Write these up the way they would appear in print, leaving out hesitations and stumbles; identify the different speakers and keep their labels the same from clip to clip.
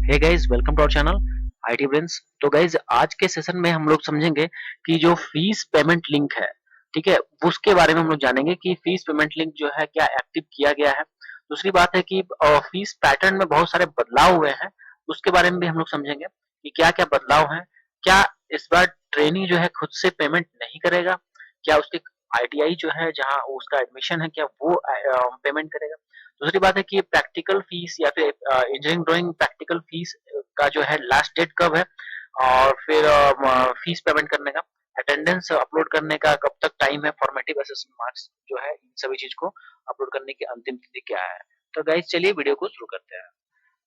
Speaker 1: Hey guys, welcome to our channel IT brains. तो guys, आज के सेशन में हम लोग समझेंगे कि जो फीस पेमेंट लिंक है, ठीक है, उसके बारे में हम लोग जानेंगे कि फीस पेमेंट लिंक जो है क्या एक्टिव किया गया है। दूसरी बात है कि फीस पैटर्न में बहुत सारे बदलाव हुए हैं, उसके बारे में भी हम लोग समझेंगे कि क्या क्या बदलाव हैं। क्या इस बार ट्रेनी जो है खुद से पेमेंट नहीं करेगा? क्या उसके आईटीआई जो है जहाँ उसका एडमिशन है, क्या वो पेमेंट करेगा? दूसरी बात है कि प्रैक्टिकल फीस या फिर इंजीनियरिंग ड्राइंग प्रैक्टिकल फीस का जो है लास्ट डेट कब है, और फिर फीस पेमेंट करने का, अटेंडेंस अपलोड करने का कब तक टाइम है, फॉर्मेटिव असेसमेंट मार्क्स जो है इन सभी चीज को अपलोड करने की अंतिम तिथि क्या है। तो गाइज चलिए वीडियो को शुरू करते हैं।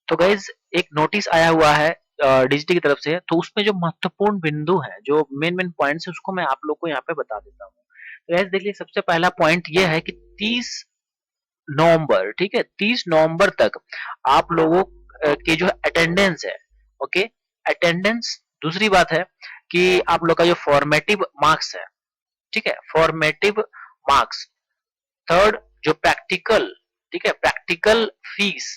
Speaker 1: तो गाइज एक नोटिस आया हुआ है डिजिटी की तरफ से, तो उसमें जो महत्वपूर्ण बिंदु है, जो मेन मेन पॉइंट्स है, उसको मैं आप लोग को यहाँ पे बता देता हूँ। तो गाइज देखिए, सबसे पहला पॉइंट ये है कि 30 नवंबर, ठीक है, 30 नवंबर तक आप लोगों के जो अटेंडेंस है, ओके, अटेंडेंस। दूसरी बात है कि आप लोग का जो फॉर्मेटिव मार्क्स है, ठीक है, फॉर्मेटिव मार्क्स। थर्ड, जो प्रैक्टिकल, ठीक है, प्रैक्टिकल फीस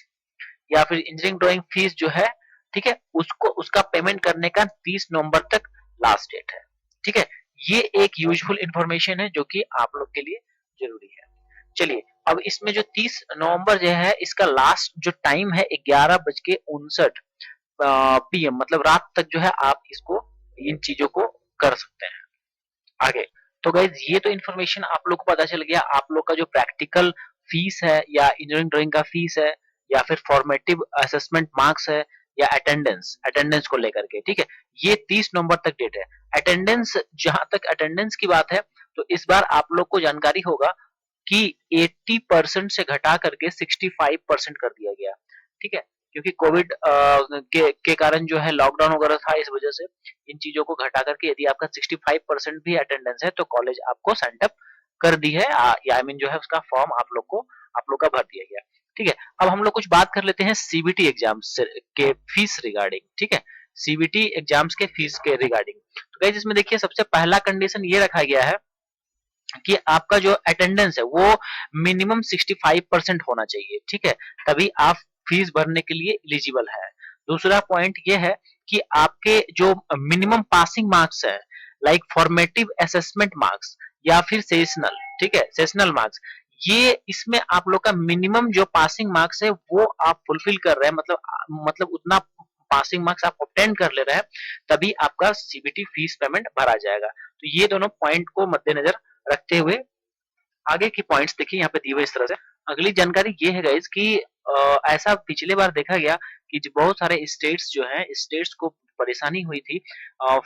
Speaker 1: या फिर इंजीनियरिंग ड्राइंग फीस जो है, ठीक है, उसको उसका पेमेंट करने का 30 नवंबर तक लास्ट डेट है। ठीक है, ये एक यूजफुल इंफॉर्मेशन है जो कि आप लोग के लिए जरूरी है। चलिए, अब इसमें जो 30 नवंबर जो है, इसका लास्ट जो टाइम है 11:59 पीएम, मतलब रात तक जो है आप इसको, इन चीजों को कर सकते हैं आगे। तो गाइज ये तो इन्फॉर्मेशन आप लोग को पता चल गया, आप लोग का जो प्रैक्टिकल फीस है या इंजीनियरिंग ड्राइंग का फीस है या फिर फॉर्मेटिव असेसमेंट मार्क्स है या अटेंडेंस, अटेंडेंस को लेकर के, ठीक है, ये 30 नवंबर तक डेट है। अटेंडेंस, जहां तक अटेंडेंस की बात है, तो इस बार आप लोग को जानकारी होगा कि 80% से घटा करके 65% कर दिया गया, ठीक है, क्योंकि कोविड के कारण जो है लॉकडाउन वगैरह था, इस वजह से इन चीजों को घटा करके यदि आपका 65% भी अटेंडेंस है तो कॉलेज आपको सेंड अप कर दी है, या आई मीन जो है उसका फॉर्म आप लोग का भर दिया गया। ठीक है, अब हम लोग कुछ बात कर लेते हैं सीबीटी एग्जाम्स के फीस रिगार्डिंग, ठीक है, सीबीटी एग्जाम्स के फीस के रिगार्डिंग। तो गाइस इसमें देखिए, सबसे पहला कंडीशन ये रखा गया है कि आपका जो अटेंडेंस है वो मिनिमम 65% होना चाहिए, ठीक है, तभी आप फीस भरने के लिए एलिजिबल है। दूसरा पॉइंट ये है कि आपके जो मिनिमम पासिंग मार्क्स है, लाइक फॉर्मेटिव असेसमेंट मार्क्स या फिर सेशनल, ठीक है, सेशनल मार्क्स, ये इसमें आप लोग का मिनिमम जो पासिंग मार्क्स है वो आप फुलफिल कर रहे हैं, मतलब उतना पासिंग मार्क्स आप ऑब्टेन कर ले रहे हैं, तभी आपका सीबीटी फीस पेमेंट भरा जाएगा। तो ये दोनों पॉइंट को मद्देनजर रखते हुए आगे की पॉइंट्स देखिए यहाँ पे दी हुई इस तरह से। अगली जानकारी ये है गाइस कि ऐसा पिछले बार देखा गया कि जो बहुत सारे स्टेट्स जो हैं, स्टेट्स को परेशानी हुई थी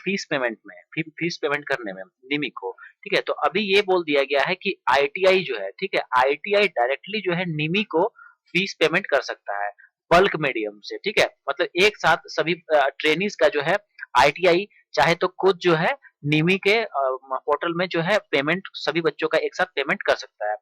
Speaker 1: फीस पेमेंट में, फीस पेमेंट करने में निमी को, ठीक है, तो अभी ये बोल दिया गया है कि आईटीआई जो है, ठीक है, आईटीआई डायरेक्टली जो है निमी को फीस पेमेंट कर सकता है बल्क मीडियम से, ठीक है, मतलब एक साथ सभी ट्रेनिज का जो है आईटीआई चाहे तो खुद जो है निमी के पोर्टल में जो है पेमेंट सभी बच्चों का एक साथ पेमेंट कर सकता है।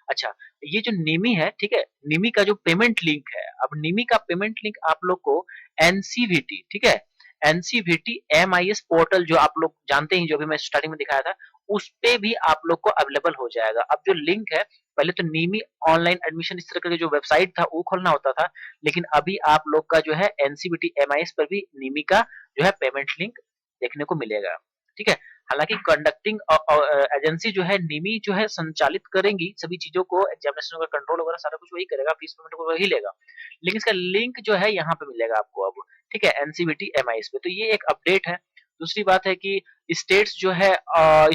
Speaker 1: अच्छा, ये जो निमी है, ठीक है, निमी का जो पेमेंट लिंक है, अब निमी का पेमेंट लिंक आप लोग को एनसीवीटी, ठीक है, एनसीवीटी एमआईएस पोर्टल जो आप लोग जानते हैं, जो भी मैं स्टार्टिंग में दिखाया था, उस पे भी आप लोग को अवेलेबल हो जाएगा। अब जो लिंक है, पहले तो निमी ऑनलाइन एडमिशन इस तरह का जो वेबसाइट था वो खोलना होता था, लेकिन अभी आप लोग का जो है एनसीवीटी एमआईएस पर भी निमी का जो है पेमेंट लिंक देखने को मिलेगा, ठीक है। हालांकि कंडक्टिंग एजेंसी जो है निमी जो है संचालित करेंगी सभी चीजों को, एग्जामिनेशन का कंट्रोल वगैरह सारा कुछ वही करेगा, फीस पेमेंट को वही लेगा, लेकिन इसका लिंक जो है यहाँ पे मिलेगा आपको अब, ठीक है, एनसीबीटी एमआईएस पे। तो ये एक अपडेट है। दूसरी बात है कि स्टेट्स जो है,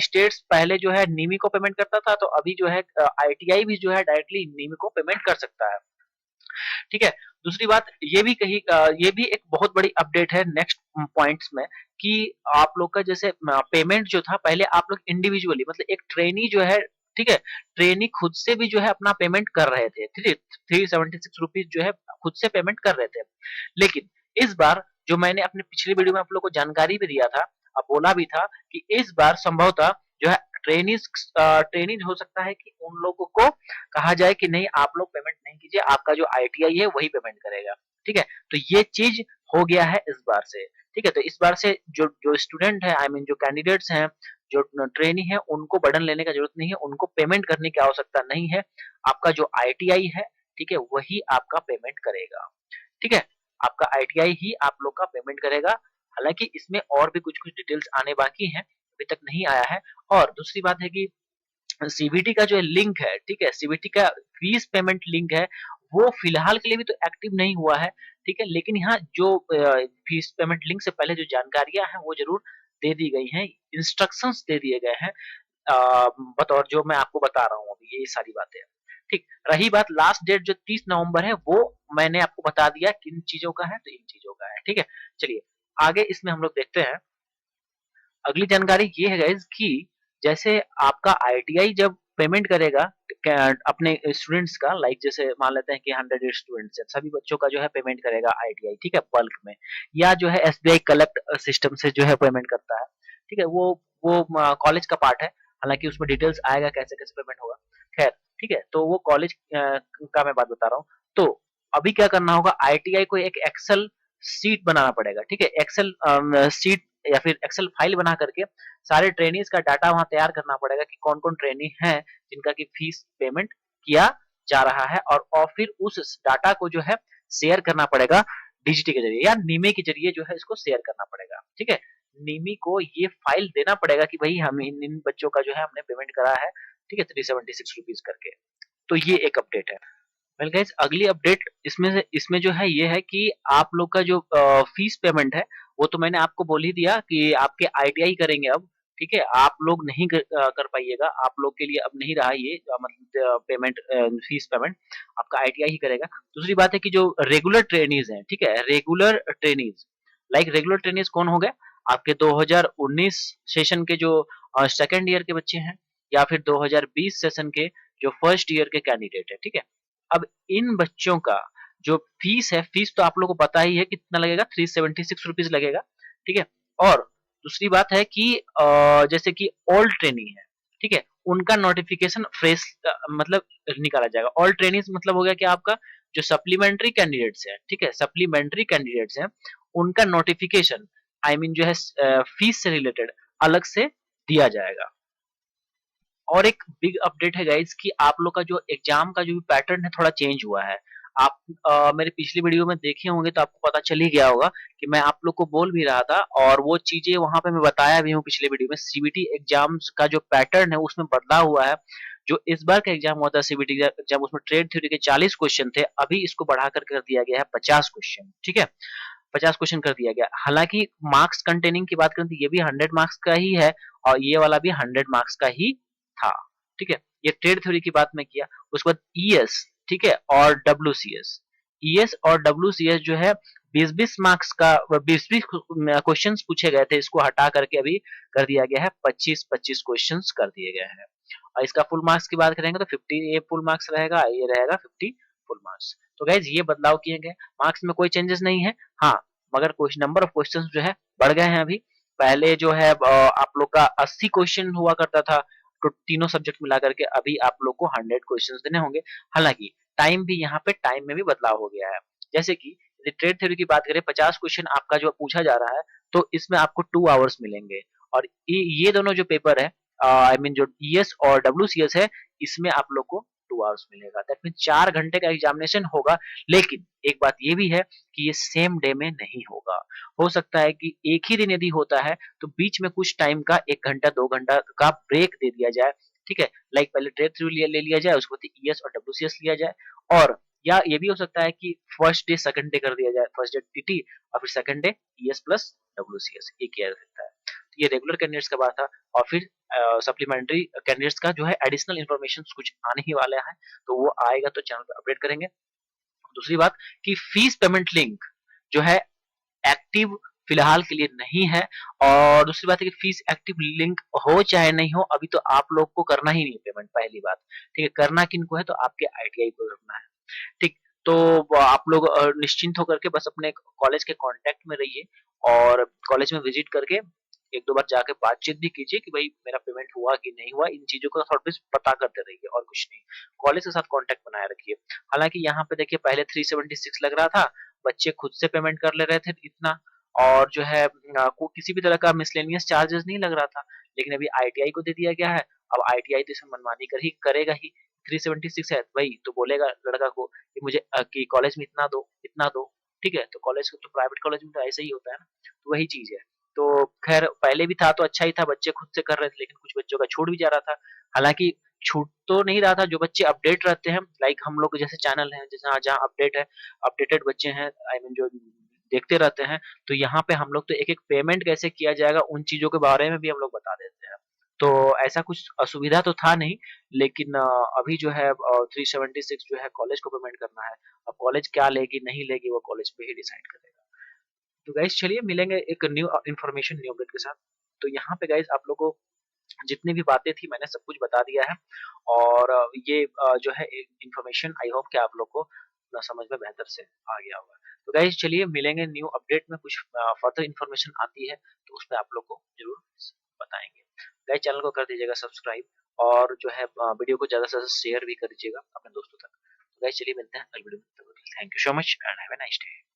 Speaker 1: स्टेट्स पहले जो है निमी को पेमेंट करता था, तो अभी जो है आईटीआई भी जो है डायरेक्टली निमी को पेमेंट कर सकता है, ठीक है। दूसरी बात ये भी कही, ये भी एक बहुत बड़ी अपडेट है नेक्स्ट पॉइंट्स में, कि आप लोग का जैसे पेमेंट जो था पहले आप लोग इंडिविजुअली, मतलब एक ट्रेनी जो है, ठीक है, ट्रेनी खुद से भी जो है अपना पेमेंट कर रहे थे, ठीक है, ₹376 जो है खुद से पेमेंट कर रहे थे, लेकिन इस बार जो मैंने अपने पिछले वीडियो में आप लोग को जानकारी भी दिया था, अब बोला भी था कि इस बार संभवतः जो है ट्रेनिज ट्रेनिज हो सकता है कि उन लोगों को कहा जाए कि नहीं, आप लोग पेमेंट नहीं कीजिए, आपका जो आईटीआई है वही पेमेंट करेगा, ठीक है। तो ये चीज हो गया है इस बार से, ठीक है। तो इस बार से जो जो स्टूडेंट है, आई मीन जो कैंडिडेट्स हैं, जो ट्रेनी है, उनको बर्डन लेने का जरूरत नहीं है, उनको पेमेंट करने की आवश्यकता नहीं है। आपका जो आईटीआई है, ठीक है, वही आपका पेमेंट करेगा, ठीक है। आपका आईटीआई ही आप लोग का पेमेंट करेगा। हालाँकि इसमें और भी कुछ-कुछ डिटेल्स आने बाकी हैं, अभी तक नहीं आया है। और दूसरी बात है कि सीबीटी का जो लिंक है, ठीक है? सीबीटी का फीस पेमेंट लिंक है, वो फिलहाल के लिए भी तो एक्टिव नहीं हुआ है, ठीक है? लेकिन यहाँ जो फीस पेमेंट लिंक से पहले जो जानकारियाँ हैं, वो ज़रूर दे दी गई हैं, इंस्ट्रक्शंस दे दिए गए हैं बतौर जो मैं आपको बता रहा हूँ अभी, ये सारी बातें हैं। ठीक, रही बात लास्ट डेट जो 30 नवंबर है, वो मैंने आपको बता दिया किन चीज़ों का है, तो इन चीज़ों का है, ठीक है? चलिए, आगे इसमें हम लोग देखते हैं अगली जानकारी ये है गाइस कि जैसे आपका आईटीआई जब पेमेंट करेगा अपने स्टूडेंट्स का लाइक जैसे मान लेते हैं कि 100 स्टूडेंट्स है सभी बच्चों का जो है पेमेंट करेगा आईटीआई ठीक है बल्क में या जो है एसबीआई कलेक्ट सिस्टम से जो है पेमेंट करता है ठीक है वो कॉलेज का पार्ट है हालांकि उसमें डिटेल्स आएगा कैसे कैसे पेमेंट होगा खैर ठीक है तो वो कॉलेज का मैं बात बता रहा हूँ तो अभी क्या करना होगा आईटीआई को एक एक्सेल सीट बनाना पड़ेगा ठीक है एक्सेल सीट या फिर एक्सेल फाइल बना करके सारे ट्रेनीज का डाटा वहां तैयार करना पड़ेगा कि कौन कौन ट्रेनी है जिनका की फीस पेमेंट किया जा रहा है और फिर उस डाटा को जो है शेयर करना पड़ेगा डीजीटी के जरिए या नीमे के जरिए जो है इसको शेयर करना पड़ेगा ठीक है नीमी को ये फाइल देना पड़ेगा कि भाई हम इन बच्चों का जो है हमने पेमेंट करा है ठीक है 376 रुपीज करके तो ये एक अपडेट है वेल गाइस अगली अपडेट इसमें जो है ये है कि आप लोग का जो फीस पेमेंट है वो तो मैंने आपको बोल ही दिया कि आपके आईटीआई करेंगे अब ठीक है आप लोग नहीं कर पाइएगा आप लोग के लिए अब नहीं रहा ये मतलब पेमेंट फीस पेमेंट आपका आईटीआई ही करेगा दूसरी बात है कि जो रेगुलर ट्रेनीज हैं ठीक है regular trainees like regular trainees कौन हो गए आपके 2019 सेशन के जो सेकेंड ईयर के बच्चे हैं या फिर 2020 सेशन के जो फर्स्ट ईयर के कैंडिडेट है ठीक है अब इन बच्चों का जो फीस है फीस तो आप लोगों को पता ही है कितना लगेगा 376 रुपीज लगेगा ठीक है और दूसरी बात है कि जैसे कि ओल्ड ट्रेनी है ठीक है उनका नोटिफिकेशन फ्रेश मतलब निकाला जाएगा ऑल ट्रेनिंग मतलब हो गया कि आपका जो सप्लीमेंट्री कैंडिडेट्स हैं ठीक है सप्लीमेंट्री कैंडिडेट्स हैं उनका नोटिफिकेशन आई मीन जो है फीस से रिलेटेड अलग से दिया जाएगा और एक बिग अपडेट है गाइज कि आप लोग का जो एग्जाम का जो भी पैटर्न है थोड़ा चेंज हुआ है आप मेरे पिछली वीडियो में देखे होंगे तो आपको पता चल ही गया होगा कि मैं आप लोग को बोल भी रहा था और वो चीजें वहां पे मैं बताया भी हूँ पिछले वीडियो में सीबीटी एग्जाम्स का जो पैटर्न है उसमें बदलाव हुआ है जो इस बार का एग्जाम हुआ था सीबीटी एग्जाम उसमें ट्रेड थ्योरी के 40 क्वेश्चन थे अभी इसको बढ़ा कर दिया गया है 50 क्वेश्चन ठीक है 50 क्वेश्चन कर दिया गया हालांकि मार्क्स कंटेनिंग की बात करें तो ये भी 100 मार्क्स का ही है और ये वाला भी 100 मार्क्स का ही था ठीक है ये ट्रेड थ्योरी की बात मैं किया उसके बाद ईएस ठीक है और डब्ल्यूसीएस ईएस और डब्ल्यूसीएस जो है 20-20 मार्क्स का 20-20 क्वेश्चन पूछे गए थे इसको हटा करके अभी कर दिया गया है 25-25 क्वेश्चन कर दिए गए हैं और इसका फुल मार्क्स की बात करेंगे तो 50 ये फुल मार्क्स रहेगा ये रहेगा 50 फुल मार्क्स तो गाइज ये बदलाव किए गए मार्क्स में कोई चेंजेस नहीं है हाँ मगर क्वेश्चन नंबर ऑफ क्वेश्चन जो है बढ़ गए हैं अभी पहले जो है आप लोग का 80 क्वेश्चन हुआ करता था तो तीनों सब्जेक्ट मिला करके अभी आप लोग को 100 क्वेश्चन देने होंगे हालांकि टाइम भी यहाँ पे टाइम में भी बदलाव हो गया है जैसे कि यदि ट्रेड थ्योरी की बात करें 50 क्वेश्चन आपका जो पूछा जा रहा है तो इसमें आपको 2 आवर्स मिलेंगे और ये दोनों जो पेपर है आई मीन जो ईएस और डब्ल्यूसीएस है इसमें आप लोग को 2 आवर्स मिलेगा दैट मीन 4 घंटे का एग्जामिनेशन होगा लेकिन एक बात ये भी है कि ये सेम डे में नहीं होगा हो सकता है कि एक ही दिन यदि होता है तो बीच में कुछ टाइम का 1 घंटा 2 घंटा का ब्रेक दे दिया जाए ठीक है लाइक पहले ट्रेड थ्रू ले लिया जाए उसके बाद ईएस और डब्ल्यूसीएस लिया जाए और या ये भी हो सकता है कि फर्स्ट डे सेकंड डे कर दिया जाए फर्स्ट डे टीटी और फिर सेकंड डे ईएस प्लस डब्ल्यूसीएस ये किया जा सकता है तो ये रेगुलर कैंडिडेट्स का बात था और फिर सप्लीमेंट्री कैंडिडेट्स का जो है एडिशनल इन्फॉर्मेशन कुछ आने ही वाला है तो वो आएगा तो चैनल पे अपडेट करेंगे दूसरी बात कि फीस पेमेंट लिंक जो है एक्टिव फिलहाल के लिए नहीं है और दूसरी बात है कि फीस एक्टिव लिंक हो चाहे नहीं हो अभी तो आप लोग को करना ही नहीं है पेमेंट पहली बात ठीक है करना किनको है तो आपके आईटीआई को करना है ठीक तो आप लोग निश्चिंत होकर के बस अपने कॉलेज के कांटेक्ट में रहिए और कॉलेज में विजिट करके एक दो बार जाके बातचीत भी कीजिए कि भाई मेरा पेमेंट हुआ कि नहीं हुआ इन चीजों का थोड़ा पता करते रहिए और कुछ नहीं कॉलेज के साथ कांटेक्ट बनाए रखिए हालांकि यहाँ पे देखिए पहले 376 लग रहा था बच्चे खुद से पेमेंट कर ले रहे थे इतना और जो है को किसी भी तरह का मिसलेनियस चार्जेस नहीं लग रहा था लेकिन अभी आईटीआई को दे दिया गया है अब आईटीआई तो इसमें मनमानी कर ही करेगा ही 376 है भाई तो बोलेगा लड़का को कि मुझे कि कॉलेज में इतना दो ठीक है? तो कॉलेज तो प्राइवेट कॉलेज में तो ऐसा ही होता है ना, तो वही चीज़ है। तो ख़ैर पहले भी था तो अच्छा ही था, बच्चे खुद से कर रहे थे, लेकिन कुछ बच्चों का छूट भी जा रहा था। हालाँकि छूट तो नहीं रहा था, जो बच्चे अपडेट रहते हैं, लाइक हम लोग जैसे चैनल हैं, जैसे जहाँ अपडेट है, अपडेटेड बच्चे हैं, आई मीन जो देखते रहते हैं, तो यहाँ पे हम लोग तो एक-एक पेमेंट कैसे किया जाएगा, उन चीज़ों के बारे में भी हम लोग बता देते हैं। तो ऐसा कुछ असुविधा तो था नहीं, लेकिन अभी जो है 376 जो है कॉलेज को पेमेंट करना है। अब कॉलेज क्या लेगी, नहीं लेगी, वो कॉलेज पे ही डिसाइड करेगा। तो गाइस चलिए मिलेंगे एक न्यू इन्फॉर्मेशन न्यू अपडेट के साथ। तो यहाँ पे गाइस आप लोगों को जितनी भी बातें थी मैंने सब कुछ बता दिया है और ये जो है इन्फॉर्मेशन आई होप कि आप लोग को समझ में बेहतर से आ गया होगा। तो गाइस चलिए मिलेंगे न्यू अपडेट में कुछ फर्दर इन्फॉर्मेशन आती है तो उसमें आप लोग को जरूर बताएंगे। गाइस चैनल को कर दीजिएगा सब्सक्राइब और जो है वीडियो को ज़्यादा से ज़्यादा शेयर भी कर दीजिएगा अपने दोस्तों तक। तो गाइस चलिए मिलते हैं अगली वीडियो में। Thank you so much and have a nice day.